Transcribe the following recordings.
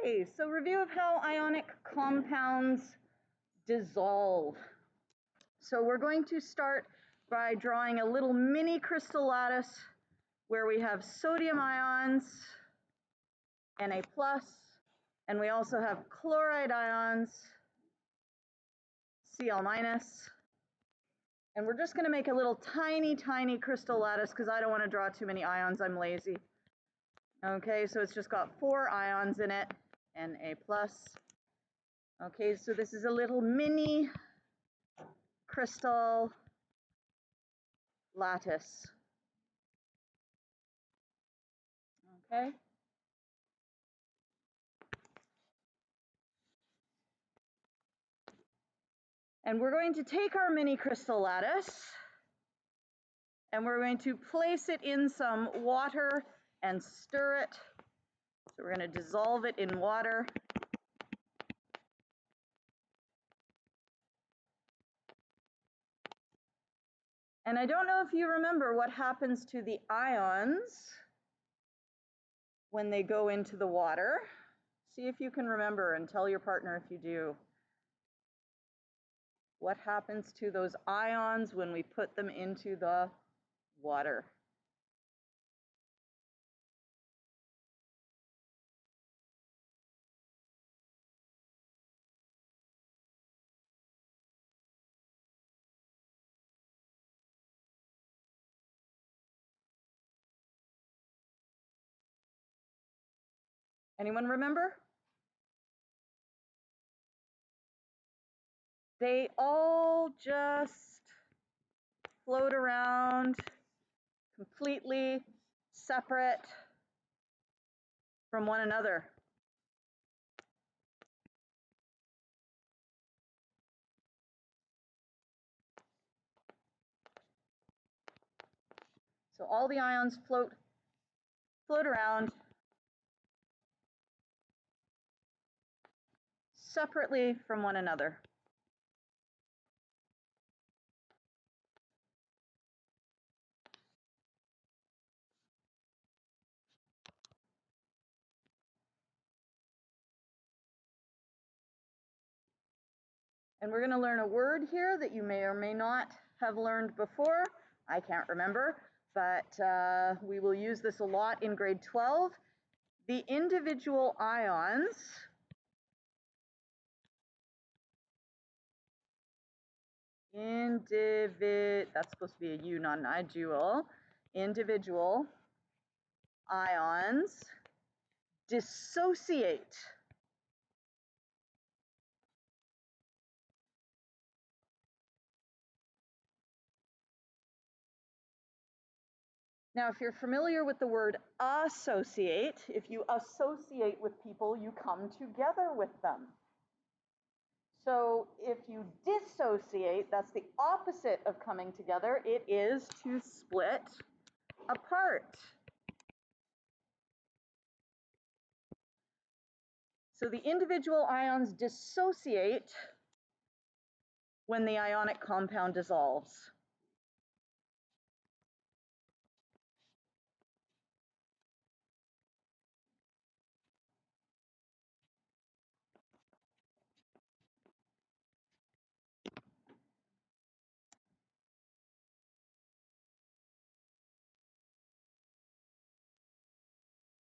Okay, so review of how ionic compounds dissolve. So we're going to start by drawing a little mini crystal lattice where we have sodium ions, Na+, and we also have chloride ions, Cl-. And we're just going to make a little tiny crystal lattice because I don't want to draw too many ions, I'm lazy. Okay, so it's just got 4 ions in it, Na+. Okay, so this is a little mini crystal lattice. Okay. And we're going to take our mini crystal lattice and we're going to place it in some water and stir it. So we're going to dissolve it in water. And I don't know if you remember what happens to the ions when they go into the water. See if you can remember and tell your partner if you do. What happens to those ions when we put them into the water? Anyone remember? They all just float around completely separate from one another. So all the ions float around separately from one another. And we're going to learn a word here that you may or may not have learned before. I can't remember, but we will use this a lot in grade 12. The individual ions that's supposed to be a U, not an I, dual. Individual ions dissociate. Now, if you're familiar with the word associate, if you associate with people, you come together with them. So if you dissociate, that's the opposite of coming together. It is to split apart. So the individual ions dissociate when the ionic compound dissolves.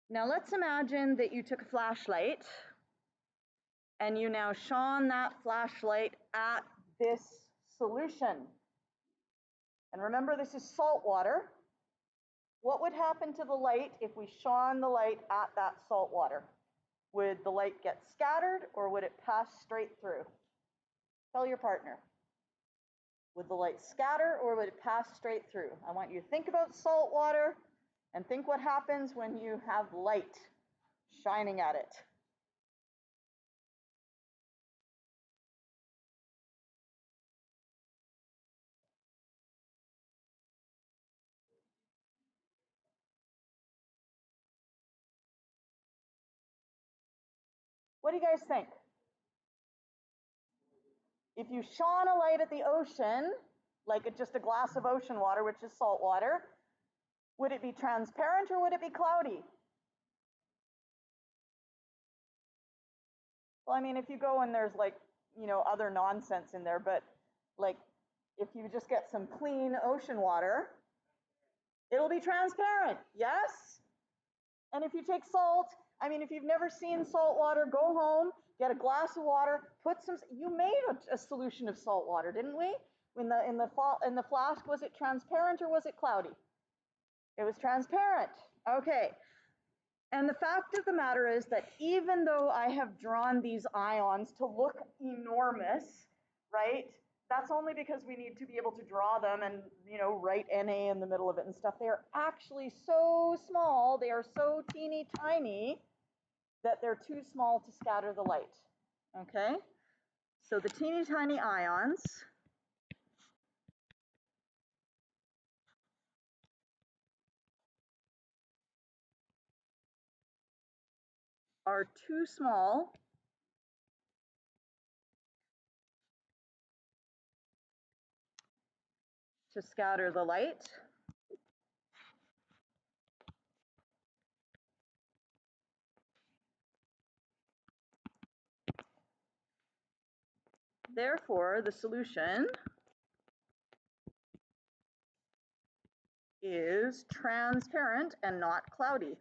Now let's imagine that you took a flashlight and you now shone that flashlight at this solution. And remember, this is salt water. What would happen to the light if we shone the light at that salt water? Would the light get scattered or would it pass straight through? Tell your partner. Would the light scatter or would it pass straight through? I want you to think about salt water and think what happens when you have light shining at it. What do you guys think? If you shone a light at the ocean, like just a glass of ocean water, which is salt water, would it be transparent or would it be cloudy? Well, I mean, if you go and there's like, you know, other nonsense in there, but like if you just get some clean ocean water, it'll be transparent, yes? And if you take salt, I mean, if you've never seen salt water, go home, get a glass of water, put some, you made a solution of salt water, didn't we? In the flask, was it transparent or was it cloudy? It was transparent. Okay. And the fact of the matter is that even though I have drawn these ions to look enormous, right? That's only because we need to be able to draw them and, you know, write Na in the middle of it and stuff. They are actually so small, they are so teeny tiny that they're too small to scatter the light, okay? So the teeny tiny ions are too small to scatter the light. Therefore, the solution is transparent and not cloudy.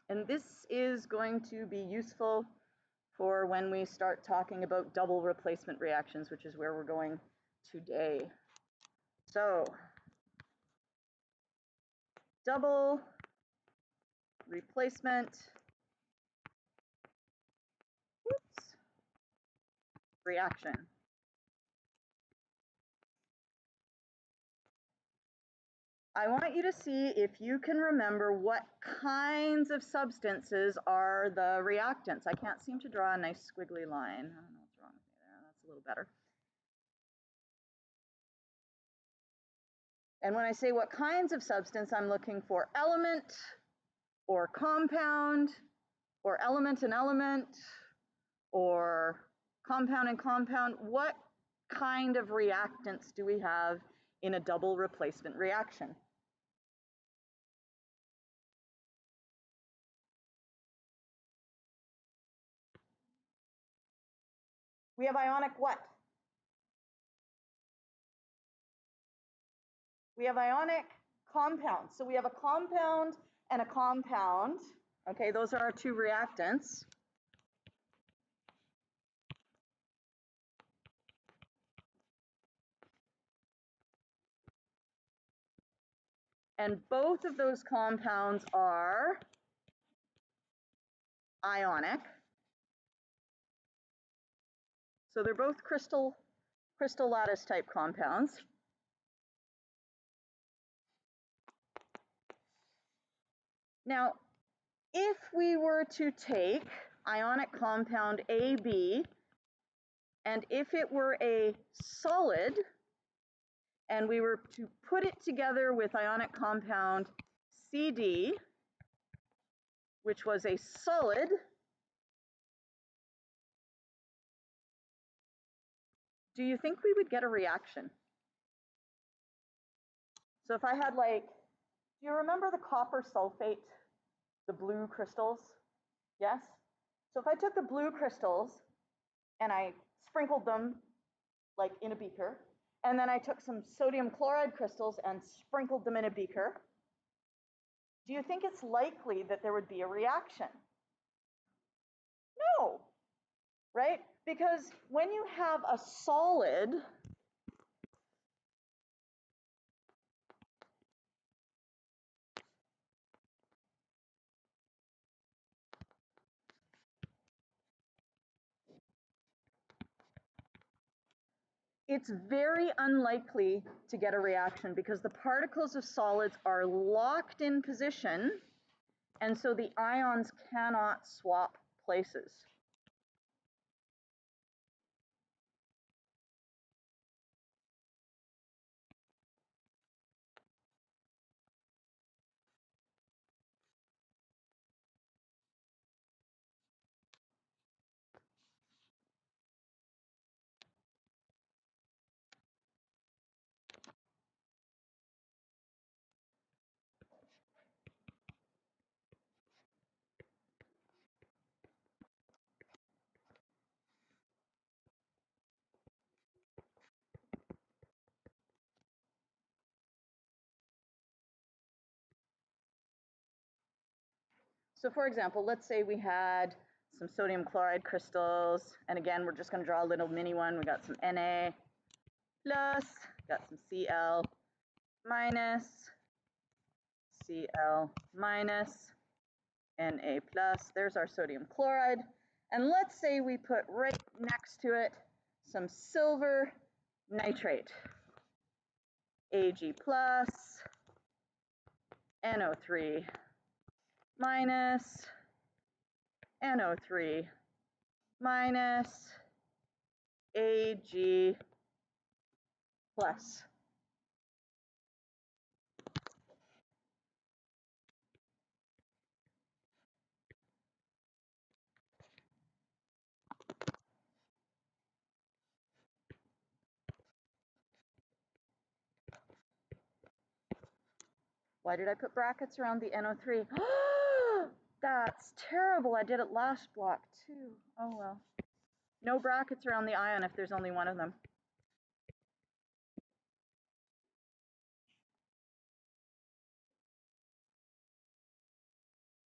And this is going to be useful for when we start talking about double replacement reactions, which is where we're going today. So, double replacement reaction. I want you to see if you can remember what kinds of substances are the reactants. I can't seem to draw a nice squiggly line. I don't know what's wrong with me there. That's a little better. And when I say what kinds of substance, I'm looking for element or compound or element and element or compound and compound. What kind of reactants do we have in a double replacement reaction? We have ionic what? We have ionic compounds. So we have a compound and a compound. Okay, those are our two reactants. And both of those compounds are ionic. So they're both crystal lattice type compounds. Now, if we were to take ionic compound AB, and if it were a solid, and we were to put it together with ionic compound CD, which was a solid, do you think we would get a reaction? So if I had like, do you remember the copper sulfate, the blue crystals? Yes? So if I took the blue crystals and I sprinkled them like in a beaker, and then I took some sodium chloride crystals and sprinkled them in a beaker, do you think it's likely that there would be a reaction? No, right? Because when you have a solid, it's very unlikely to get a reaction because the particles of solids are locked in position, and so the ions cannot swap places. So for example, let's say we had some sodium chloride crystals, and again, we're just going to draw a little mini one. We got some Na plus, got some Cl minus, Cl minus, Na plus. There's our sodium chloride. And let's say we put right next to it some silver nitrate, Ag plus, NO3 minus, NO3 minus, Ag plus. Why did I put brackets around the NO3? That's terrible. I did it last block too. Oh well. No brackets around the ion if there's only one of them.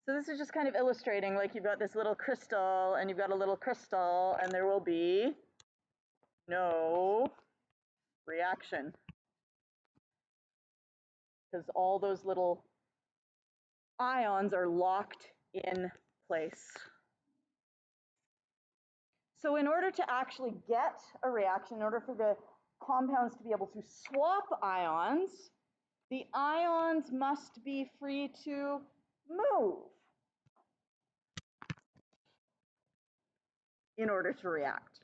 So this is just kind of illustrating, like you've got this little crystal and you've got a little crystal and there will be no reaction because all those little ions are locked in place. So in order to actually get a reaction, in order for the compounds to be able to swap ions, the ions must be free to move in order to react.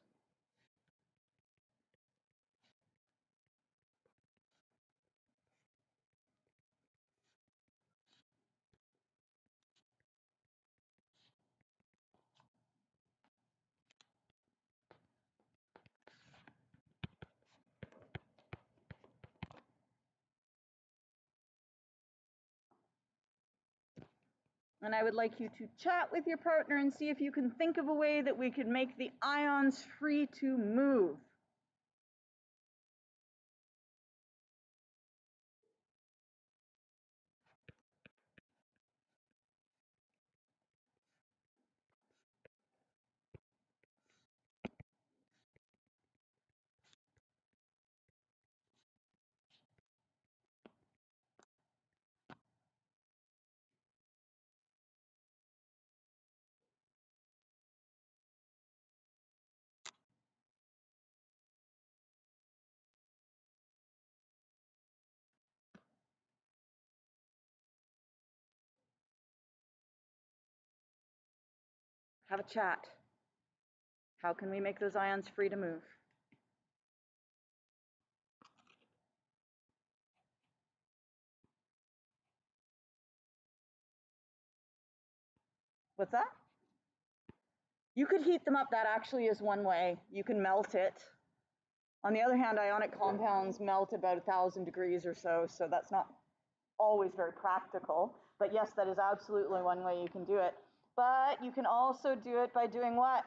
And I would like you to chat with your partner and see if you can think of a way that we could make the ions free to move. Have a chat. How can we make those ions free to move? What's that? You could heat them up. That actually is one way. You can melt it. On the other hand, ionic compounds melt about 1,000 degrees or so, so that's not always very practical. But yes, that is absolutely one way you can do it. But you can also do it by doing what?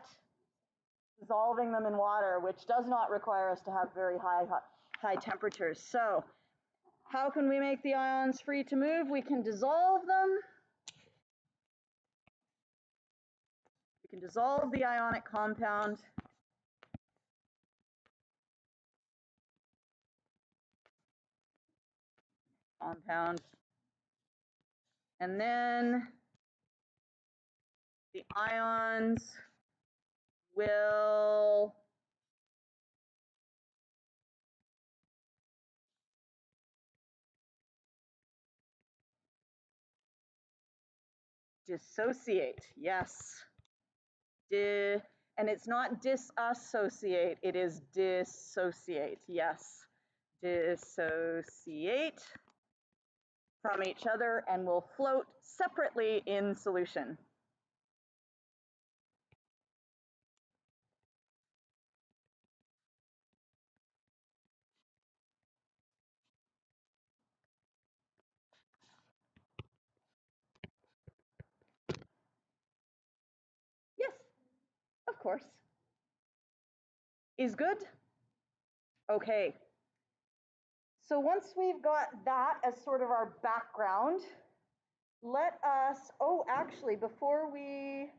Dissolving them in water, which does not require us to have very high temperatures. So how can we make the ions free to move? We can dissolve them. We can dissolve the ionic compound. And then the ions will dissociate. Yes. And it's not disassociate, it is dissociate. Yes. Dissociate from each other and will float separately in solution. Yes, of course. Is good? Okay. So once we've got that as sort of our background, let us, oh, actually, before we,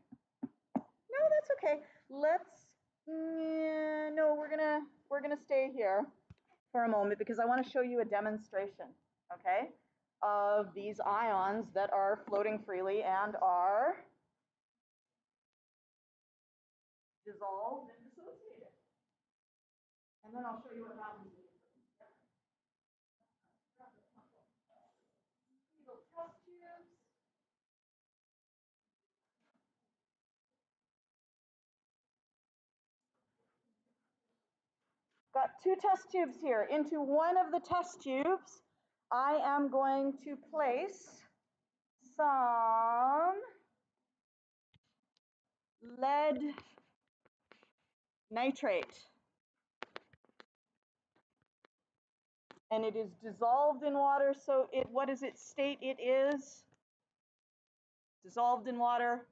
no, that's okay. Let's, no, we're gonna stay here for a moment because I want to show you a demonstration, okay, of these ions that are floating freely and are dissolved and dissociated. And then I'll show you what happens. Little test tubes. Got two test tubes here. Into one of the test tubes, I am going to place some lead nitrate. And it is dissolved in water, so what does it state it is? Dissolved in water,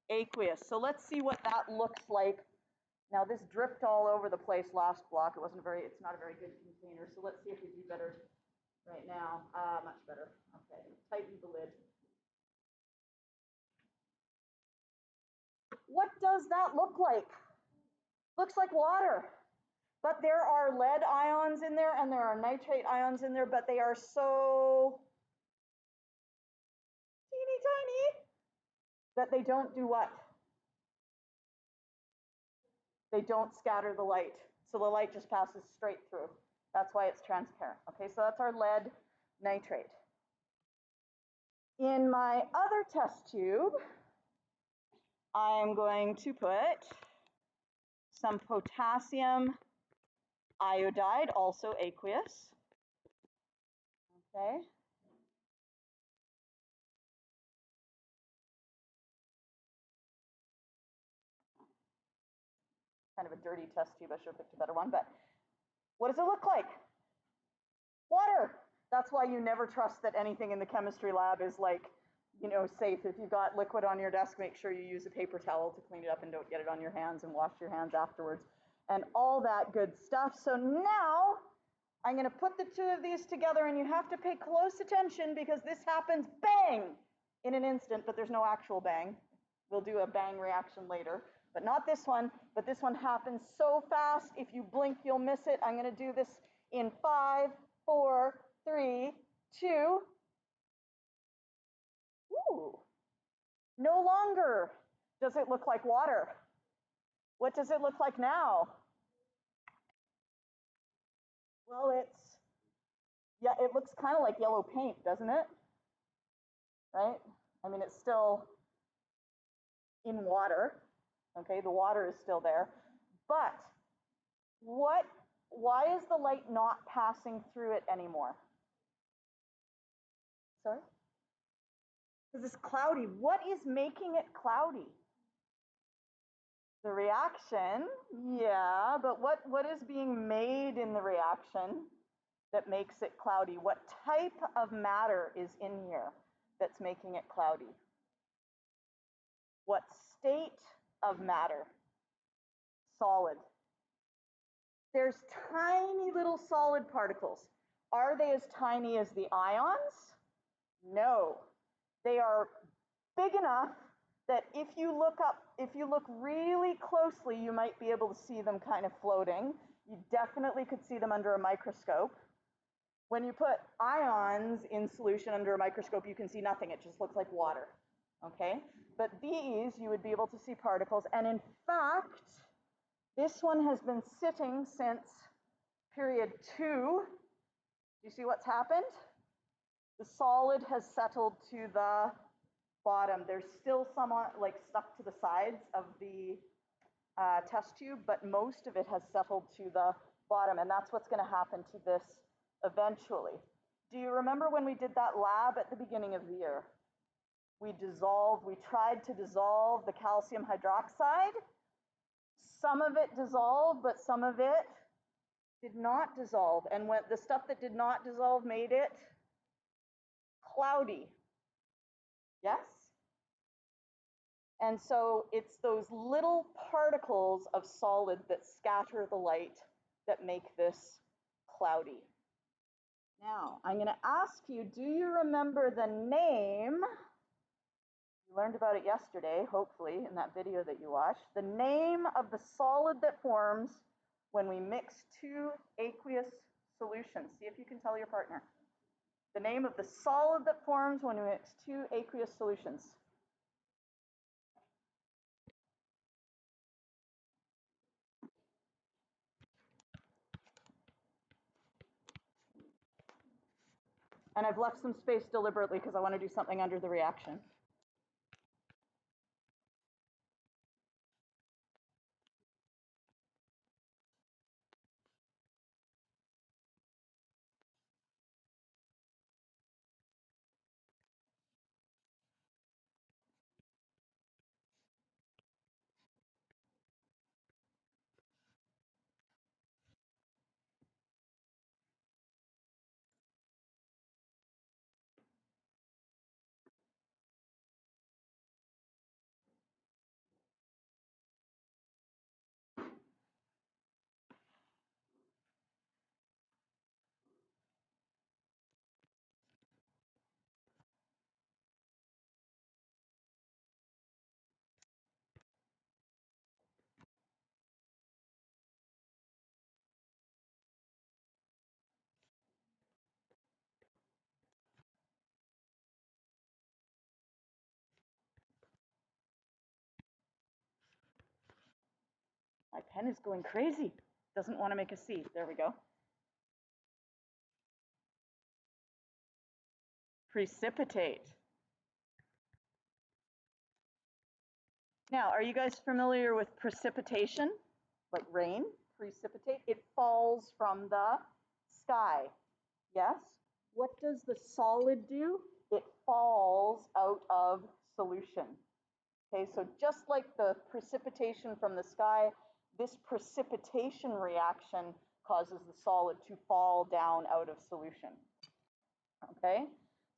aqueous. So let's see what that looks like. Now this dripped all over the place last block. It's not a very good container, so let's see if we do better right now. Much better. Okay, tighten the lid. What does that look like? Looks like water. But there are lead ions in there and there are nitrate ions in there, but they are so teeny tiny that they don't do what? They don't scatter the light. So the light just passes straight through. That's why it's transparent. Okay, so that's our lead nitrate. In my other test tube, I'm going to put some potassium iodide, also aqueous. Okay. Kind of a dirty test tube. I should have picked a better one, but what does it look like? Water. That's why you never trust that anything in the chemistry lab is like, safe. If you've got liquid on your desk, make sure you use a paper towel to clean it up and don't get it on your hands and wash your hands afterwards and all that good stuff. So now I'm going to put the two of these together and you have to pay close attention because this happens bang in an instant, but there's no actual bang. We'll do a bang reaction later, but not this one. But this one happens so fast, if you blink, you'll miss it. I'm going to do this in 5, 4, 3, 2. Ooh. No longer does it look like water. What does it look like now? Well, it looks kind of like yellow paint, doesn't it? Right? I mean, it's still in water. Okay, the water is still there. But why is the light not passing through it anymore? Sorry? Because it's cloudy. What is making it cloudy? The reaction, yeah, but what is being made in the reaction that makes it cloudy? What type of matter is in here that's making it cloudy? What state of matter? Solid. There's tiny little solid particles. Are they as tiny as the ions? No. They are big enough that if you look really closely, you might be able to see them kind of floating. You definitely could see them under a microscope. When you put ions in solution under a microscope, you can see nothing. It just looks like water, okay? But these, you would be able to see particles. And in fact, this one has been sitting since period 2. Do you see what's happened? The solid has settled to the bottom. There's still some like stuck to the sides of the test tube, but most of it has settled to the bottom, and that's what's going to happen to this eventually. Do you remember when we did that lab at the beginning of the year? We tried to dissolve the calcium hydroxide. Some of it dissolved, but some of it did not dissolve. And when the stuff that did not dissolve made it cloudy. Yes? And so it's those little particles of solid that scatter the light that make this cloudy. Now, I'm going to ask you, do you remember the name? You learned about it yesterday, hopefully, in that video that you watched. The name of the solid that forms when we mix two aqueous solutions. See if you can tell your partner. The name of the solid that forms when we mix two aqueous solutions. And I've left some space deliberately because I want to do something under the reaction. My pen is going crazy. Doesn't want to make a C. There we go. Precipitate. Now, are you guys familiar with precipitation? Like rain, precipitate? It falls from the sky. Yes? What does the solid do? It falls out of solution. Okay, so just like the precipitation from the sky, this precipitation reaction causes the solid to fall down out of solution. Okay,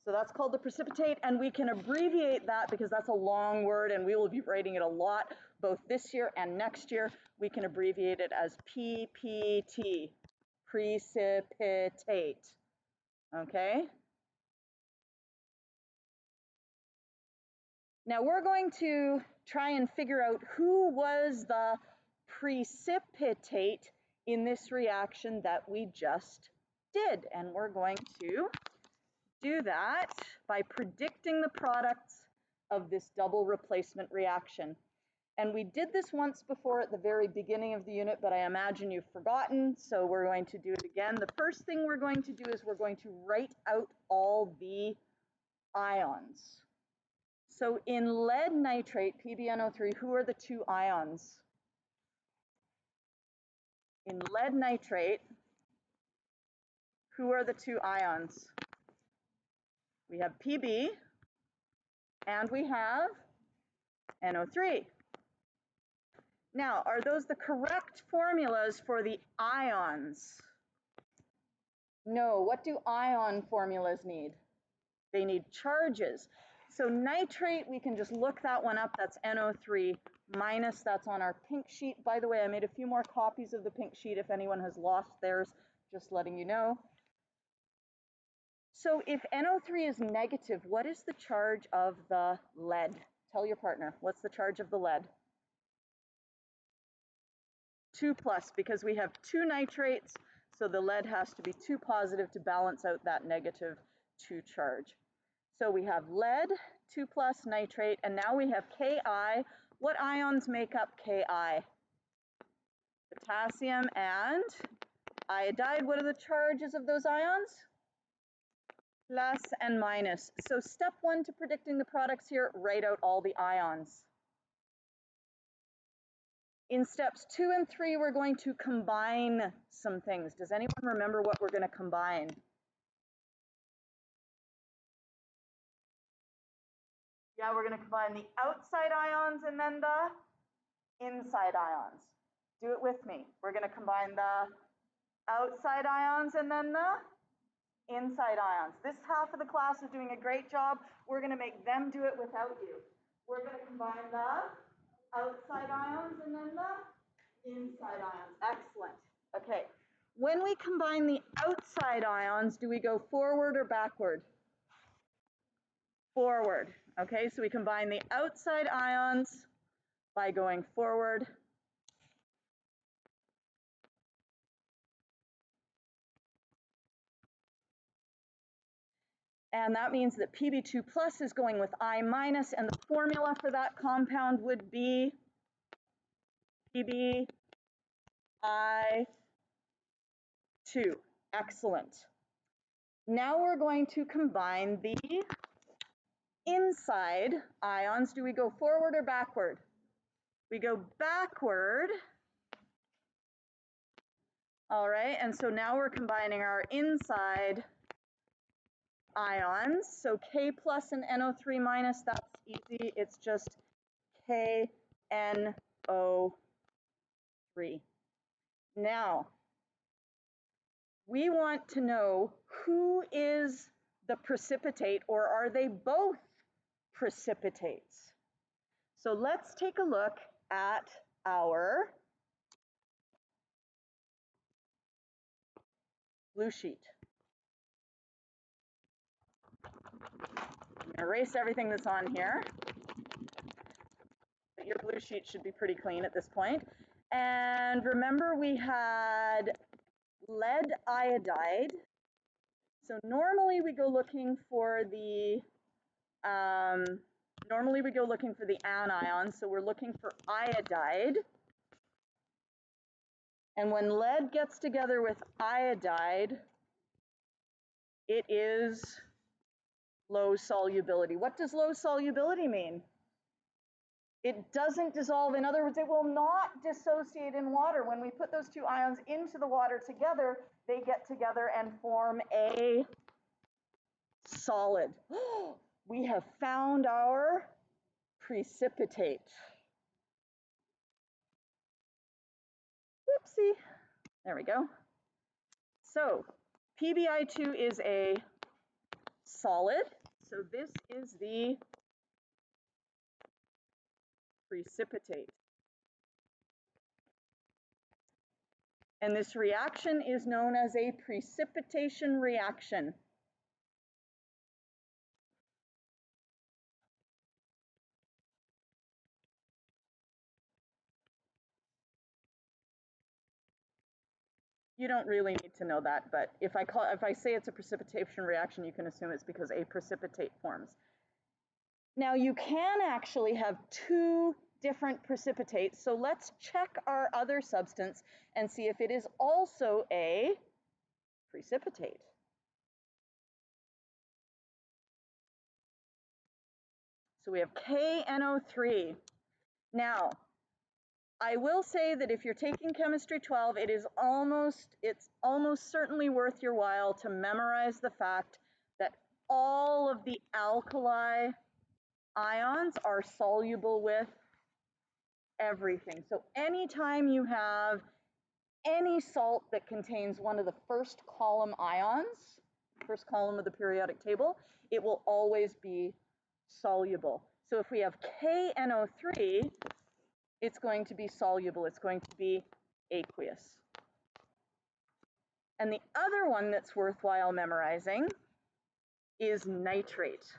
so that's called the precipitate, and we can abbreviate that because that's a long word and we will be writing it a lot both this year and next year. We can abbreviate it as PPT, precipitate. Okay. Now we're going to try and figure out who was the precipitate in this reaction that we just did. And we're going to do that by predicting the products of this double replacement reaction. And we did this once before at the very beginning of the unit, but I imagine you've forgotten, so we're going to do it again. The first thing we're going to do is we're going to write out all the ions. So in lead nitrate, PbNO3, who are the two ions? In lead nitrate, who are the two ions? We have Pb and we have NO3. Now, are those the correct formulas for the ions? No. What do ion formulas need? They need charges. So nitrate, we can just look that one up. That's NO3 minus, that's on our pink sheet. By the way, I made a few more copies of the pink sheet if anyone has lost theirs, just letting you know. So if NO3 is negative, what is the charge of the lead? Tell your partner, what's the charge of the lead? 2+, because we have two nitrates, so the lead has to be 2 positive to balance out that negative 2 charge. So we have lead, 2+ nitrate, and now we have Ki. What ions make up Ki? Potassium and iodide. What are the charges of those ions? Plus and minus. So step 1 to predicting the products here, write out all the ions. In steps 2 and 3, we're going to combine some things. Does anyone remember what we're going to combine? Yeah, we're going to combine the outside ions and then the inside ions. Do it with me. We're going to combine the outside ions and then the inside ions. This half of the class is doing a great job. We're going to make them do it without you. We're going to combine the outside ions and then the inside ions. Excellent. Okay. When we combine the outside ions, do we go forward or backward? Forward. Okay, so we combine the outside ions by going forward. And that means that Pb2 plus is going with I minus, and the formula for that compound would be Pb I2. Excellent. Now we're going to combine the inside ions. Do we go forward or backward? We go backward. All right, and so now we're combining our inside ions. So K plus and NO3 minus, that's easy. It's just KNO3. Now, we want to know who is the precipitate, or are they both precipitates? So let's take a look at our blue sheet. I'm gonna erase everything that's on here. But your blue sheet should be pretty clean at this point. And remember, we had lead iodide. So normally we go looking for the anion, so we're looking for iodide. And when lead gets together with iodide, it is low solubility. What does low solubility mean? It doesn't dissolve. In other words, it will not dissociate in water. When we put those two ions into the water together, they get together and form a solid. We have found our precipitate. Whoopsie. There we go. So PbI2 is a solid. So this is the precipitate. And this reaction is known as a precipitation reaction. You don't really need to know that, but if I say it's a precipitation reaction, you can assume it's because a precipitate forms. Now you can actually have two different precipitates, so let's check our other substance and see if it is also a precipitate. So we have KNO3. Now, I will say that if you're taking Chemistry 12, it's almost certainly worth your while to memorize the fact that all of the alkali ions are soluble with everything. So anytime you have any salt that contains one of the first column ions, first column of the periodic table, it will always be soluble. So if we have KNO3, it's going to be soluble, it's going to be aqueous. And the other one that's worthwhile memorizing is nitrate.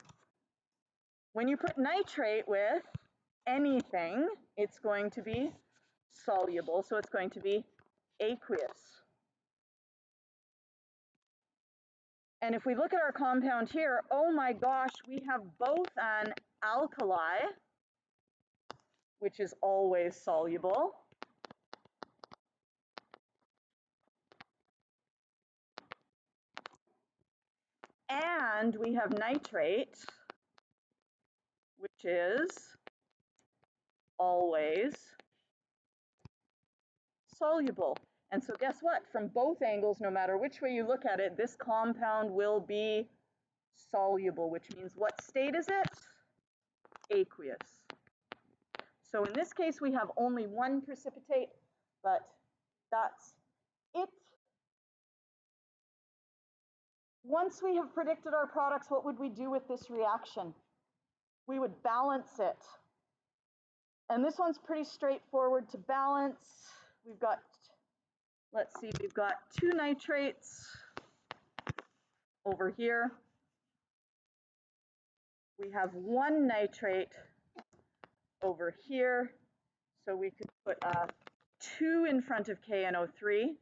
When you put nitrate with anything, it's going to be soluble, so it's going to be aqueous. And if we look at our compound here, oh my gosh, we have both an alkali, which is always soluble, and we have nitrate, which is always soluble. And so guess what? From both angles, no matter which way you look at it, this compound will be soluble, which means what state is it? Aqueous. So in this case, we have only one precipitate, but that's it. Once we have predicted our products, what would we do with this reaction? We would balance it. And this one's pretty straightforward to balance. We've got Let's see, we've got 2 nitrates over here. We have 1 nitrate over here, so we could put a 2 in front of KNO3.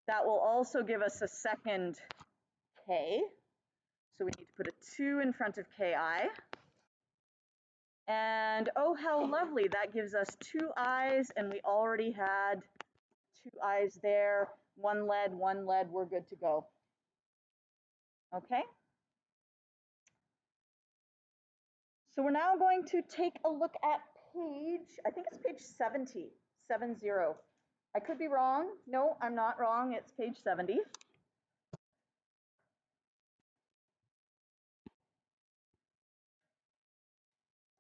That will also give us a second K, so we need to put a 2 in front of Ki. And oh, how lovely, that gives us 2 I's, and we already had 2 I's there, 1 lead, we're good to go. Okay? So we're now going to take a look at page, I think it's page 70, 70. I could be wrong. No, I'm not wrong. It's page 70.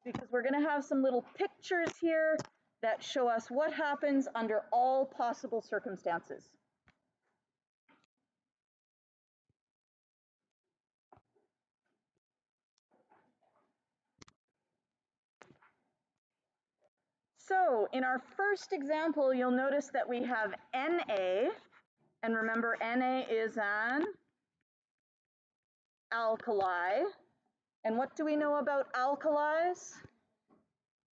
Because we're going to have some little pictures here that show us what happens under all possible circumstances. So in our first example, you'll notice that we have Na, and remember Na is an alkali. And what do we know about alkalis?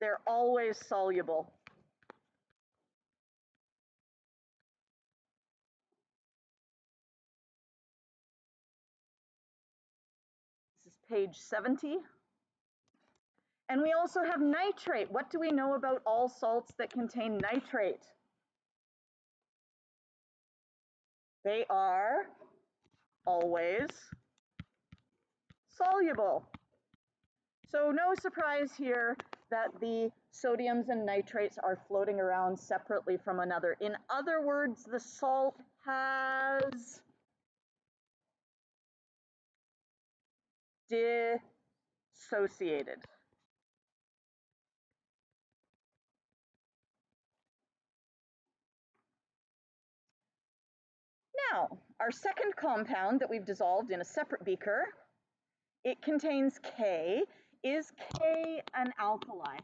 They're always soluble. This is page 70. And we also have nitrate. What do we know about all salts that contain nitrate? They are always soluble. So no surprise here that the sodiums and nitrates are floating around separately from another. In other words, the salt has dissociated. Now, our second compound that we've dissolved in a separate beaker, it contains K. Is K an alkali?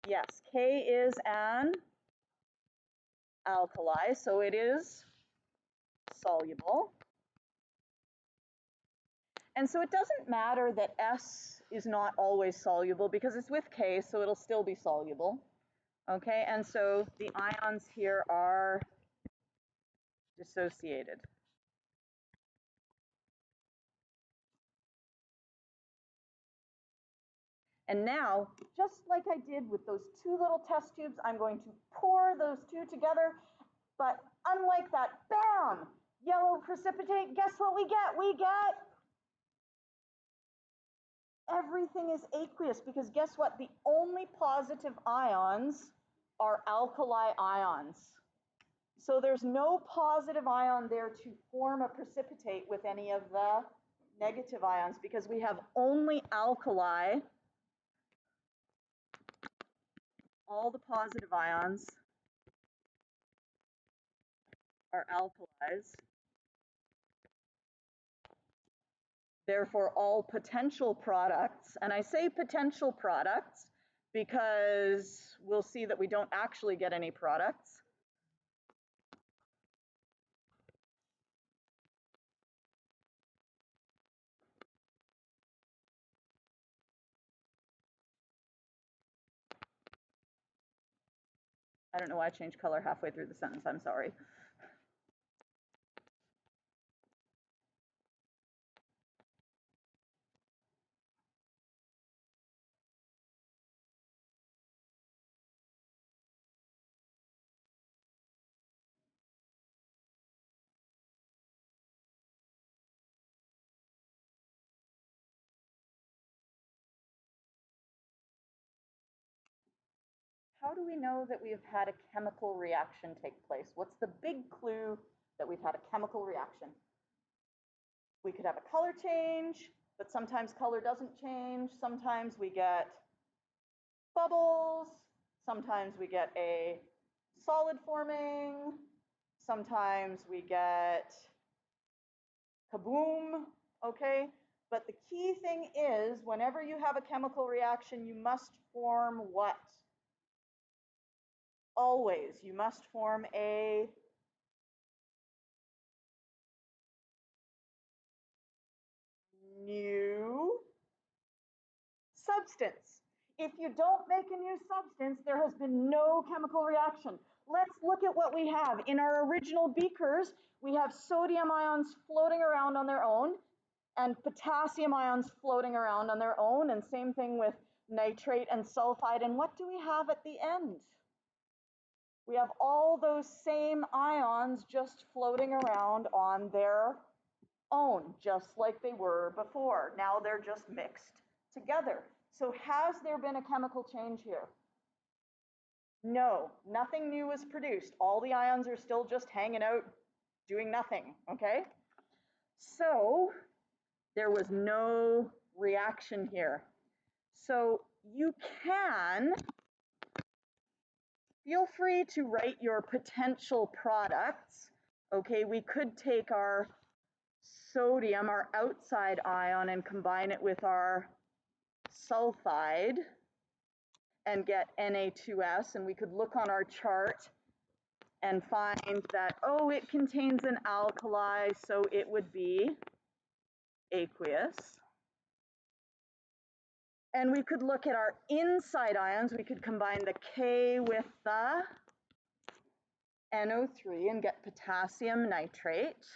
Yes, K is an alkali, so it is soluble. And so it doesn't matter that S is not always soluble because it's with K, so it'll still be soluble. Okay, and so the ions here are dissociated. And now, just like I did with those 2 little test tubes, I'm going to pour those 2 together. But unlike that, bam, yellow precipitate, guess what we get? We get everything is aqueous because guess what? The only positive ions are alkali ions. So there's no positive ion there to form a precipitate with any of the negative ions because we have only alkali. All the positive ions are alkalis. Therefore, all potential products, and I say potential products because we'll see that we don't actually get any products. I don't know why I changed color halfway through the sentence, I'm sorry. How do we know that we've had a chemical reaction take place? What's the big clue that we've had a chemical reaction? We could have a color change, but sometimes color doesn't change. Sometimes we get bubbles. Sometimes we get a solid forming. Sometimes we get kaboom, okay? But the key thing is whenever you have a chemical reaction, you must form what? always, you must form a new substance. If you don't make a new substance, there has been no chemical reaction. Let's look at what we have. In our original beakers, we have sodium ions floating around on their own and potassium ions floating around on their own, and same thing with nitrate and sulfide. And what do we have at the end? We have all those same ions just floating around on their own, just like they were before. Now they're just mixed together. So has there been a chemical change here? No, nothing new was produced. All the ions are still just hanging out, doing nothing, okay? So there was no reaction here. So you can feel free to write your potential products. Okay, we could take our sodium, our outside ion, and combine it with our sulfide and get Na2S, and we could look on our chart and find that, oh, it contains an alkali, so it would be aqueous. And we could look at our inside ions. We could combine the K with the NO3 and get potassium nitrate.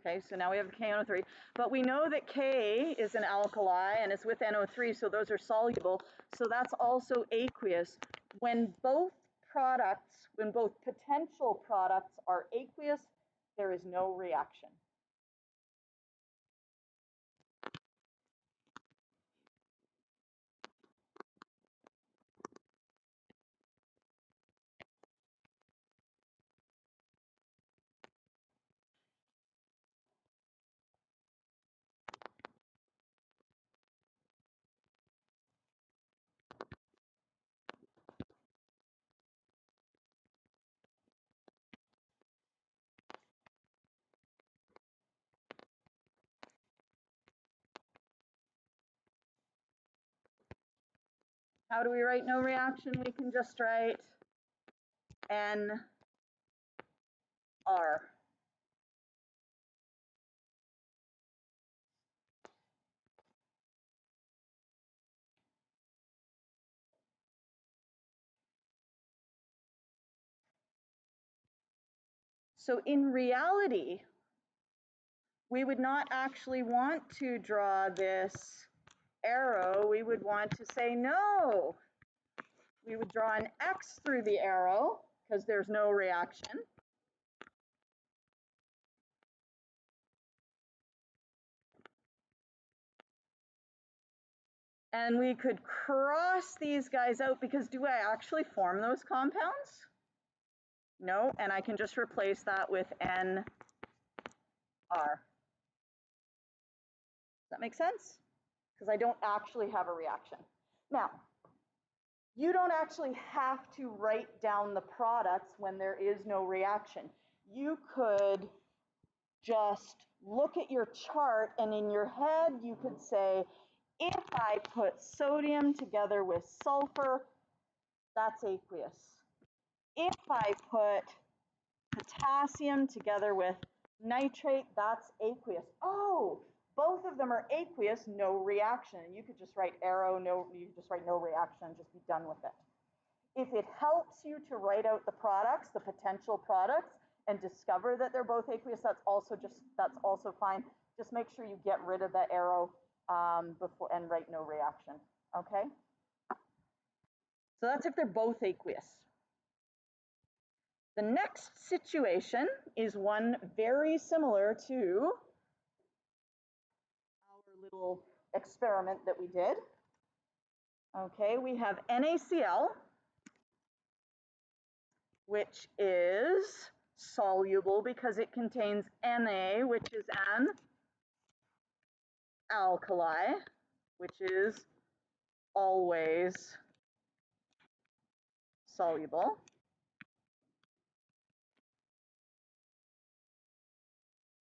Okay, so now we have KNO3, but we know that K is an alkali and it's with NO3, so those are soluble. So that's also aqueous. When both potential products are aqueous, there is no reaction. How do we write no reaction? We can just write NR. So in reality, we would not actually want to draw this arrow. We would want to say no. We would draw an X through the arrow because there's no reaction. And we could cross these guys out because do I actually form those compounds? No, and I can just replace that with NR. Does that make sense? Because I don't actually have a reaction. Now, you don't actually have to write down the products when there is no reaction. You could just look at your chart and in your head you could say, if I put sodium together with sulfur, that's aqueous. If I put potassium together with nitrate, that's aqueous. Oh, both of them are aqueous, no reaction. You could just write arrow, no, you could just write no reaction, just be done with it. If it helps you to write out the products, the potential products, and discover that they're both aqueous, that's also fine. Just make sure you get rid of the arrow before and write no reaction. Okay? So that's if they're both aqueous. The next situation is one very similar to our little experiment that we did. Okay, we have NaCl, which is soluble because it contains Na, which is an alkali, which is always soluble.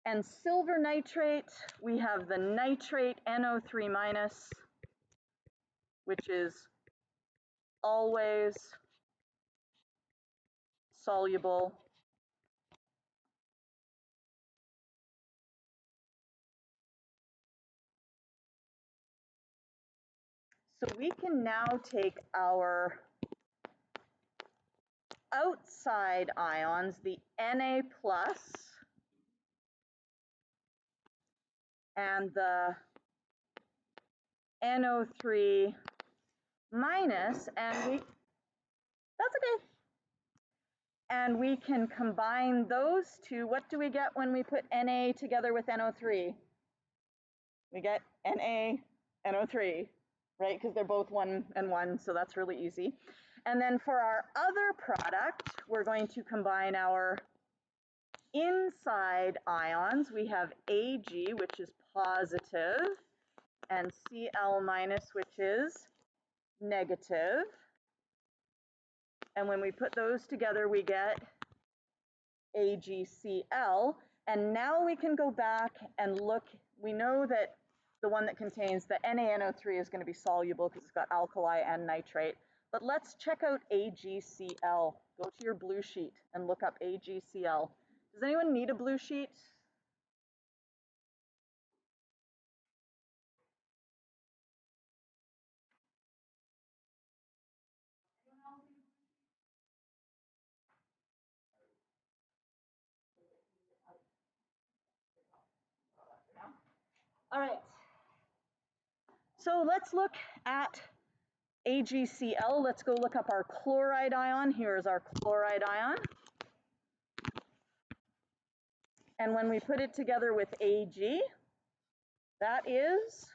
And silver nitrate, we have the nitrate NO3 minus, which is always soluble So we can now take our outside ions, the Na plus and the NO3 minus, and that's okay. And we can combine those two. What do we get when we put Na together with NO3? We get Na, NO3, right? Because they're both 1 and 1, so that's really easy. And then for our other product, we're going to combine our inside ions. We have Ag, which is positive, and Cl minus, which is negative. And when we put those together, we get AgCl. And now we can go back and look. We know that the one that contains the NaNO3 is going to be soluble because it's got alkali and nitrate. But let's check out AgCl. Go to your blue sheet and look up AgCl. Does anyone need a blue sheet? All right. So let's look at AgCl. Let's go look up our chloride ion. Here's our chloride ion. And when we put it together with Ag, that is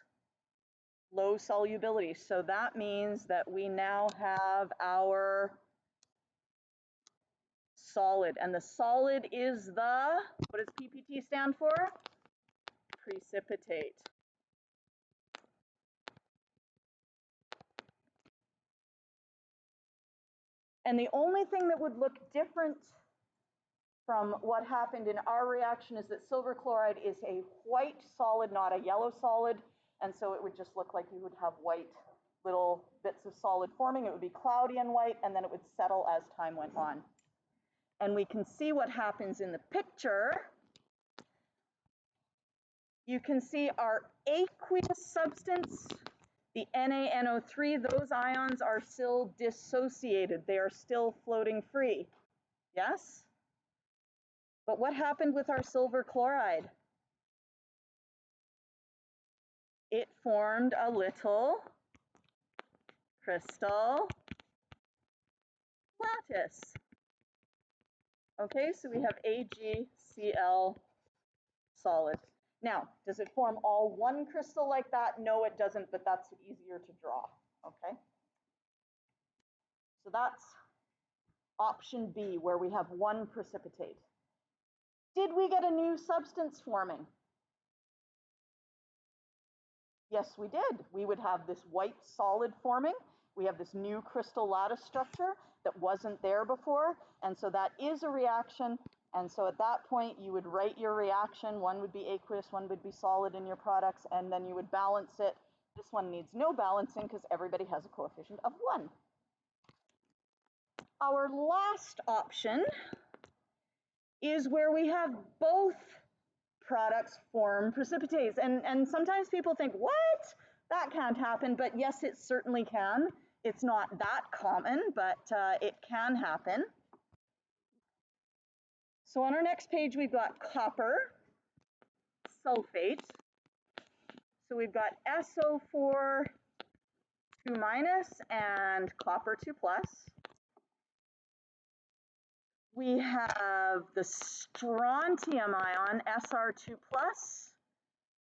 low solubility. So that means that we now have our solid. And the solid is the, what does PPT stand for? Precipitate. And the only thing that would look different from what happened in our reaction is that silver chloride is a white solid, not a yellow solid. And so it would just look like you would have white little bits of solid forming. It would be cloudy and white, and then it would settle as time went on. And we can see what happens in the picture. You can see our aqueous substance, the NaNO3, those ions are still dissociated. They are still floating free. Yes? But what happened with our silver chloride? It formed a little crystal lattice. Okay, so we have AgCl solid. Now, does it form all one crystal like that? No, it doesn't, but that's easier to draw, okay? So that's option B, where we have one precipitate. Did we get a new substance forming? Yes, we did. We would have this white solid forming. We have this new crystal lattice structure that wasn't there before. And so that is a reaction. And so at that point, you would write your reaction. One would be aqueous, one would be solid in your products, and then you would balance it. This one needs no balancing because everybody has a coefficient of 1. Our last option is where we have both products form precipitates. And sometimes people think, what? That can't happen. But yes, it certainly can. It's not that common, but it can happen. So on our next page, we've got copper sulfate. So we've got SO4 2 minus and copper 2 plus. We have the strontium ion, Sr2 plus,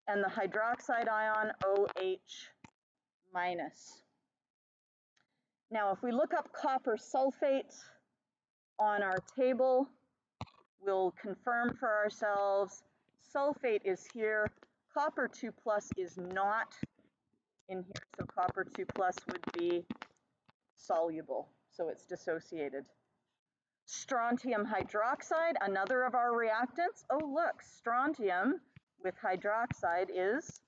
and the hydroxide ion, OH minus. Now, if we look up copper sulfate on our table, we'll confirm for ourselves. Sulfate is here. Copper 2 plus is not in here, so copper 2 plus would be soluble, so it's dissociated. Strontium hydroxide, another of our reactants. Oh, look, strontium with hydroxide is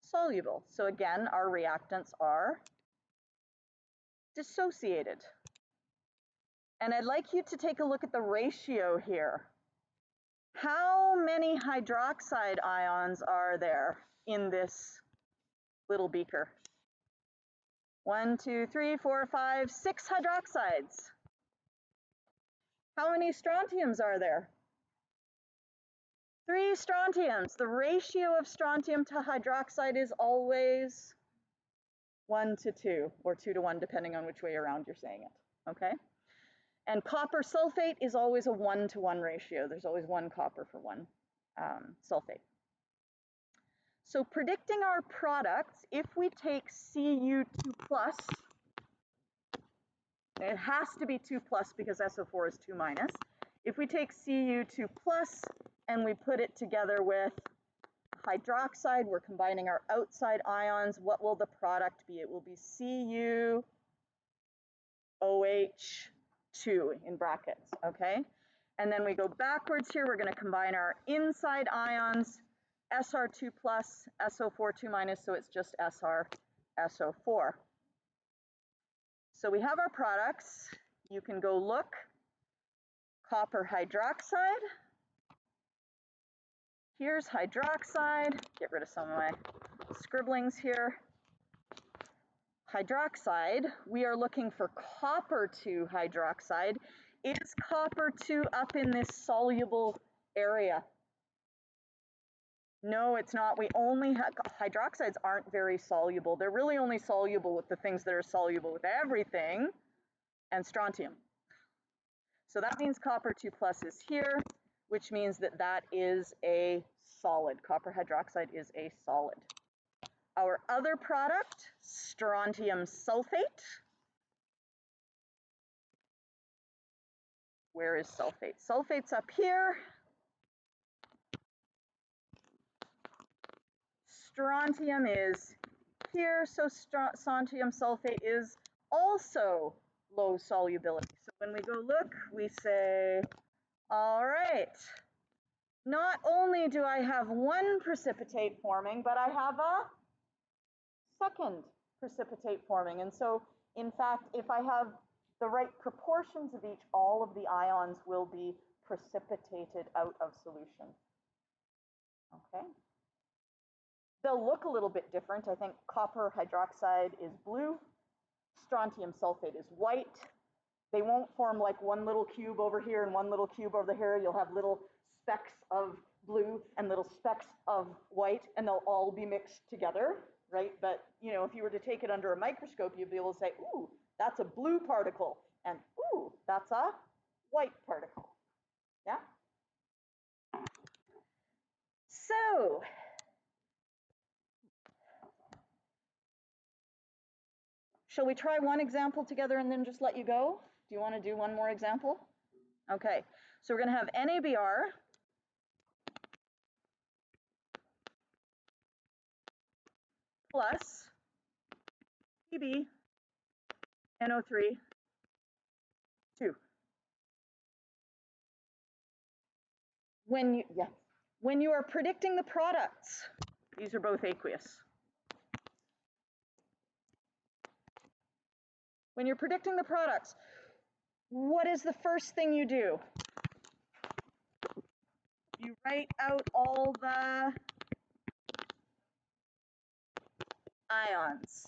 soluble. So again, our reactants are dissociated. And I'd like you to take a look at the ratio here. How many hydroxide ions are there in this little beaker? 1, 2, 3, 4, 5, 6 hydroxides. How many strontiums are there? 3 strontiums. The ratio of strontium to hydroxide is always 1 to 2, or 2 to 1, depending on which way around you're saying it, okay? And copper sulfate is always a 1 to 1 ratio. There's always 1 copper for 1 sulfate. So predicting our products, if we take Cu2+, it has to be 2+ because SO4 is 2-. If we take Cu2+ and we put it together with hydroxide, we're combining our outside ions, what will the product be? It will be CuOH2 in brackets, okay? And then we go backwards here, we're gonna combine our inside ions, Sr2+, SO4 2-, so it's just Sr, SO4. So we have our products. You can go look. Copper hydroxide. Here's hydroxide. Get rid of some of my scribblings here. Hydroxide, we are looking for copper 2 hydroxide. Is copper 2 up in this soluble area? No, it's not. We only have, hydroxides aren't very soluble. They're really only soluble with the things that are soluble with everything, and strontium. So that means copper 2+ is here, which means that that is a solid. Copper hydroxide is a solid. Our other product, strontium sulfate. Where is sulfate? Sulfate's up here. Strontium is here, so strontium sulfate is also low solubility. So when we go look, we say, all right, not only do I have one precipitate forming, but I have a second precipitate forming. And so, in fact, if I have the right proportions of each, all of the ions will be precipitated out of solution. Okay. They'll look a little bit different. I think copper hydroxide is blue, strontium sulfate is white. They won't form like one little cube over here and one little cube over here. You'll have little specks of blue and little specks of white, and they'll all be mixed together, right? But, you know, if you were to take it under a microscope, you'd be able to say, ooh, that's a blue particle, and ooh, that's a white particle, yeah? So, shall we try one example together and then just let you go? Do you want to do one more example? Okay, so we're going to have NABr plus Pb NO3 2. When you are predicting the products, these are both aqueous. When you're predicting the products, what is the first thing you do? You write out all the ions.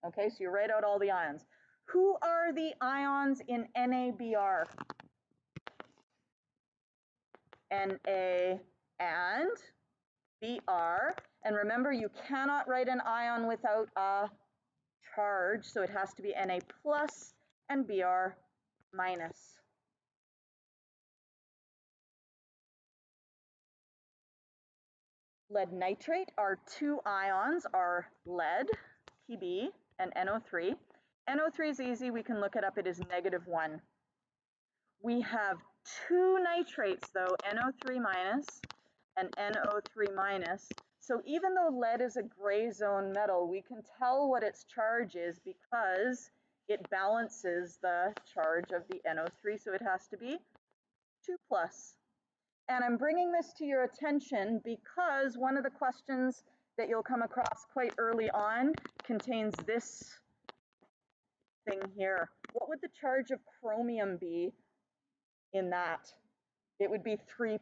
Okay, so you write out all the ions. Who are the ions in NABr? Na and Br. And remember, you cannot write an ion without a charge, so it has to be Na plus and Br minus. Lead nitrate, our two ions are lead, Pb, and NO3. NO3 is easy, we can look it up, it is -1. We have two nitrates though, NO3 minus and NO3 minus. So even though lead is a gray zone metal, we can tell what its charge is because it balances the charge of the NO3, so it has to be 2+. And I'm bringing this to your attention because one of the questions that you'll come across quite early on contains this thing here, what would the charge of chromium be in that? It would be 3+.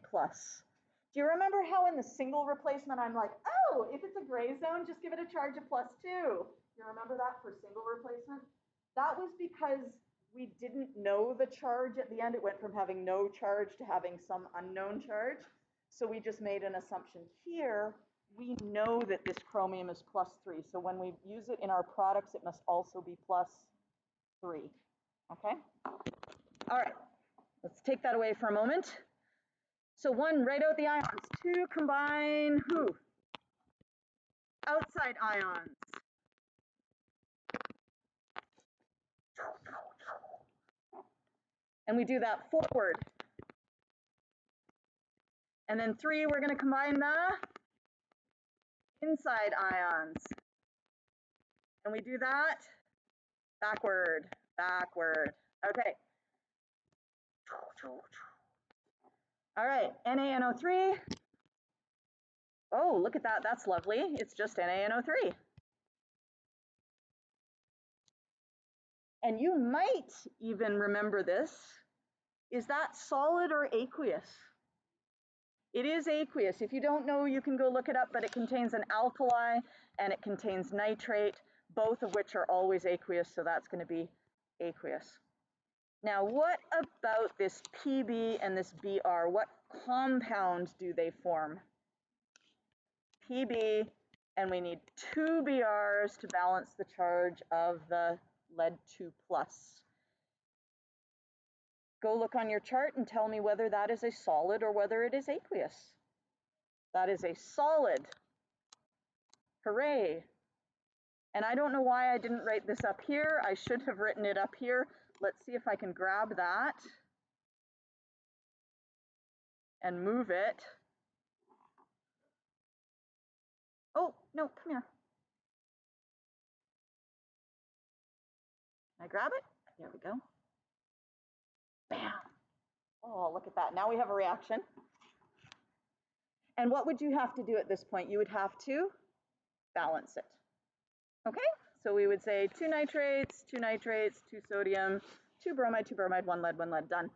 Do you remember how in the single replacement I'm like, oh, if it's a gray zone, just give it a charge of +2. You remember that for single replacement? That was because we didn't know the charge at the end. It went from having no charge to having some unknown charge. So we just made an assumption here. We know that this chromium is +3. So when we use it in our products, it must also be +3. Okay? All right, let's take that away for a moment. So 1, write out the ions. 2, combine who? Outside ions. And we do that forward. And then 3, we're going to combine the inside ions. And we do that backward, backward. Okay. All right, NaNO3. Oh, look at that, that's lovely. It's just NaNO3. And you might even remember this. Is that solid or aqueous? It is aqueous. If you don't know, you can go look it up, but it contains an alkali and it contains nitrate, both of which are always aqueous, so that's going to be aqueous. Now, what about this Pb and this Br? What compound do they form? Pb, and we need 2 Brs to balance the charge of the lead 2+. Go look on your chart and tell me whether that is a solid or whether it is aqueous. That is a solid. Hooray. And I don't know why I didn't write this up here. I should have written it up here. Let's see if I can grab that and move it. Oh, no, come here. Can I grab it? There we go. Bam. Oh, look at that. Now we have a reaction. And what would you have to do at this point? You would have to balance it. Okay, so we would say 2 nitrates, 2 nitrates, 2 sodium, 2 bromide, 2 bromide, 1 lead, 1 lead, done.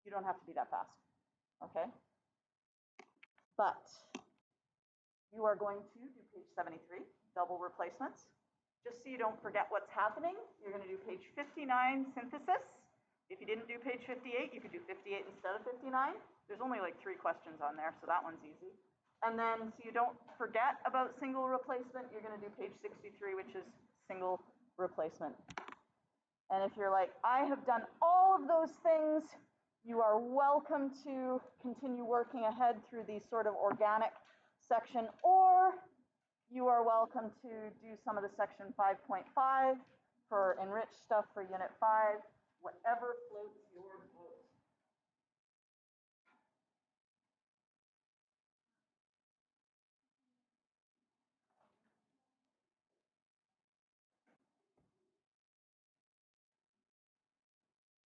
You don't have to be that fast, okay? But you are going to do page 73, double replacements. Just so you don't forget what's happening, you're going to do page 59, synthesis. If you didn't do page 58, you could do 58 instead of 59. There's only like 3 questions on there, so that one's easy. And then, so you don't forget about single replacement, you're going to do page 63, which is single replacement. And if you're like, I have done all of those things, you are welcome to continue working ahead through the sort of organic section, or you are welcome to do some of the section 5.5 for enriched stuff for unit 5, whatever floats your boat.